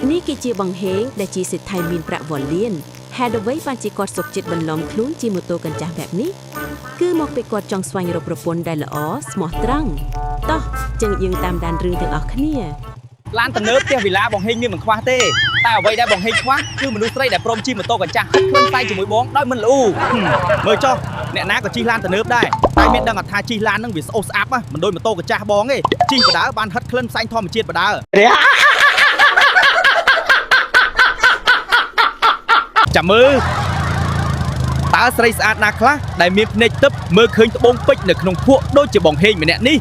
នេះគឺជាបង្ហេងដែលជាសិទ្ធិថៃមានប្រាក់វ៉ាលៀនហេតុអ្វីបានជាគាត់សុកចិត្តបន្លំខ្លួនជាម៉ូតូកញ្ចាស់បែបនេះគឺមកពីគាត់ចង់ស្វែងរកប្រពន្ធដែលល្អស្មោះត្រង់តោះចឹងយើងតាមដានរឿងទាំងអស់គ្នាឡានទំនើបផ្ទះវិឡាបង្ហេងមានមិនខ្វះទេតែអ្វីដែលបង្ហេងខ្វះគឺមនុស្សស្រីដែលព្រមជិះម៉ូតូកញ្ចាស់ខ្លួនផ្សាយជាមួយបងដោយមិនល្អូមើលចុះអ្នកណាក៏ជិះឡានទំនើបដែរតែមានដឹងថាជិះឡានហ្នឹងវាស្អុះស្អាប់មិនដូចម៉ូតូកញ្ចាស់បងទេជិះបដើបានហិតក្លិនផ្សែងធម្មជាតិបដើចាំមើលតើស្រីស្អាតណាខ្លះដែលមានភ្នែកទិបមើលឃើញត្បូងពេជ្រនៅក្នុងភក់ដូចជាបង្ហេងម្នាក់នេះ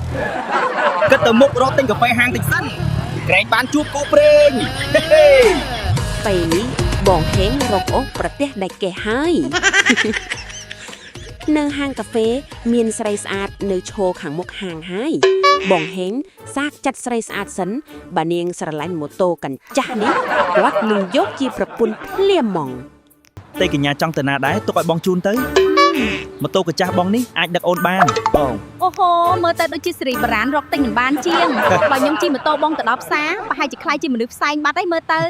គិតទៅមុខរកទិញកាហ្វេហាងតិចសិនក្រែងបានជួបគូព្រេងពេលនេះបងហេងរកអូសប្រទេសដាច់គេហើយនៅហាងកាហ្វេមានស្រីស្អាតនៅឈរខាងមុខហាងហើយបងហេងសាកចាត់ស្រីស្អាតសិនបើនាងស្រឡាញ់ម៉ូតូកញ្ចាស់នេះគាត់នឹងយកជាប្រពន្ធភ្លាមហ្មងតែកញ្ញាចង់ទៅណាដែរទុកឲ្យបងជូនទៅម៉ូតូកញ្ចាស់បងនេះអាចដឹកអូនបានបងអូហូមើលទៅដូចជាសេរីបារានរកទិញមិនបានជាងបើខ្ញុំជិះម៉ូតូបងទៅដល់ផ្សារប្រហែលជាខ្លាយជាមនុស្សផ្សែងបាត់ហើយមើលទៅ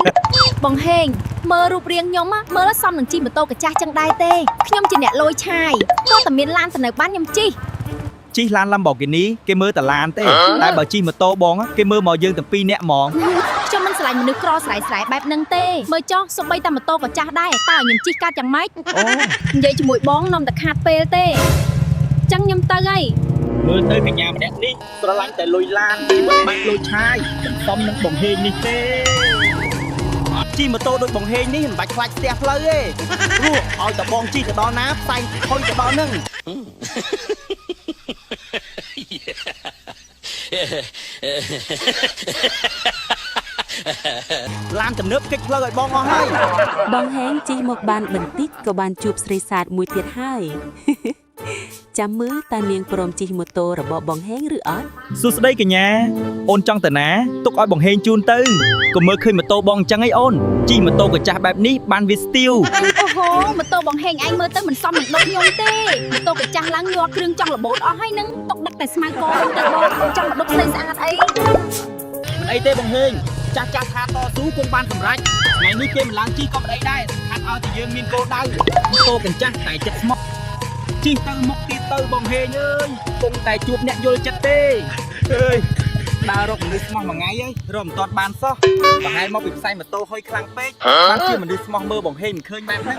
បងហេងមើលរូបរាងខ្ញុំមើលសមនឹងជិះម៉ូតូកញ្ចាស់ចឹងដែរទេខ្ញុំជាអ្នកលយឆាយក៏តែមានឡានទៅនៅបានខ្ញុំជិះឡាន Lamborghini គេមើលតែឡានទេតែបើជិះម៉ូតូបងគេមើលមកយើងទាំងពីរនាក់ហ្មងខ្ញុំមិនស្រឡាញ់មនុស្សក្រស្រ័យបែបហ្នឹងទេមើលចុះសូម្បីតែម៉ូតូក៏ចាស់ដែរតើខ្ញុំជិះកាត់យ៉ាងម៉េចអូនិយាយជាមួយបងនំតែខាតពេលទេចឹងខ្ញុំទៅហើយមើលទៅកញ្ញាម្នាក់នេះស្រឡាញ់តែលុយឡានមិនបាច់លុយឆាយសំនឹងបង្ហេងនេះទេជិះម៉ូតូដូចបង្ហេងនេះមិនបាច់ខ្លាចផ្ទះផ្លូវទេព្រោះឲ្យតែបងជិះទៅដល់ណាផ្សែងខុយទៅដល់ហ្នឹងឡានទំនើបគេចផ្លូវឲ្យបងអស់ហើយបងហេងជិះមកបានបន្តិចក៏បានជួបស្រីសាទមួយទៀតហើយចាំមើលតើនាងព្រមជិះម៉ូតូរបស់បងហេងឬអត់សួស្ដីកញ្ញាអូនចង់ទៅណាទុកឲ្យបងហេងជូនទៅកុំមើលឃើញម៉ូតូបងអញ្ចឹងឯអូនជិះម៉ូតូកញ្ចាស់បែបនេះបានវាស្ទាវអូហូម៉ូតូបងហេងឯងមើលទៅមិនសមនឹងដុកខ្ញុំទេម៉ូតូកញ្ចាស់ឡើងញ័រគ្រឿងចង់របូតអស់ហើយនឹងទុកដឹកតែស្មៅកវិញទៅបងចង់មកដុកស្រីស្អាតអីមិនអីទេបងហេងចាស់ថាតស៊ូគង់បានសម្រេចថ្ងៃនេះគេមិនឡើងជិះក៏មិនអីដែរសំខាន់ឲ្យតែយើងមានគោលដៅម៉ូតូកញ្ចាស់តែចិត្តស្មោះជិះទៅមុខទៀតទៅបងហេងអើយគង់តែជួបអ្នកយល់ចិត្តទេអើយដើររកមនុស្សស្មោះមួយថ្ងៃហើយរកមិនទាន់បានសោះប្រហែលមកពីផ្សាយម៉ូតូហុយខ្លាំងពេកបានជាមនុស្សស្មោះមើលបងហេងមិនឃើញបែបហ្នឹង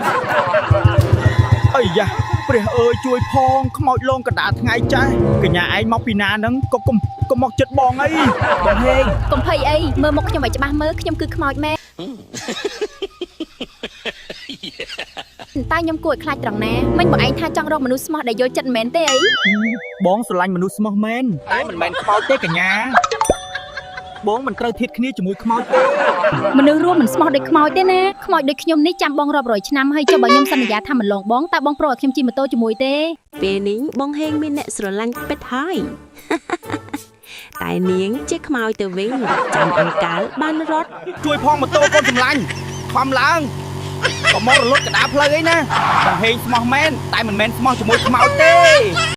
អីយ៉ាព្រះអើយជួយផងខ្មោចលងកណ្ដាលថ្ងៃចាស់កញ្ញាឯងមកពីណាហ្នឹងក៏កុំមកចិត្តបងអីបងហេងកុំភ័យអីមើលមុខខ្ញុំឲ្យច្បាស់មើលខ្ញុំគឺខ្មោចមែនតែខ្ញុំគួរឲ្យខ្លាចត្រង់ណាមិញបងឯងថាចង់រកមនុស្សស្មោះដែលយល់ចិត្តមែនទេអីបងស្រឡាញ់មនុស្សស្មោះមែនតែមិនមែនខ្មោចទេកញ្ញាបងមិនត្រូវធៀបគ្នាជាមួយខ្មោចទេមនុស្សរួមមិនស្មោះដូចខ្មោចទេណាខ្មោចដូចខ្ញុំនេះចាំបងរាប់រយឆ្នាំហើយចុះបើខ្ញុំសន្យាថាមិនលងបងតើបងព្រមឲ្យខ្ញុំជិះម៉ូតូជាមួយទេពេលនេះបងហេងមានអ្នកស្រឡាញ់ពិតហើយតែនាងជាខ្មោចទៅវិញចាំអង្កាលបានរត់ជួយផងម៉ូតូកូនសម្លាញ់ខំឡើងកុំមករលត់កណ្ដាលផ្លូវអីណាបងហេងស្មោះមែនតែមិនមែនស្មោះជាមួយខ្មោចទេ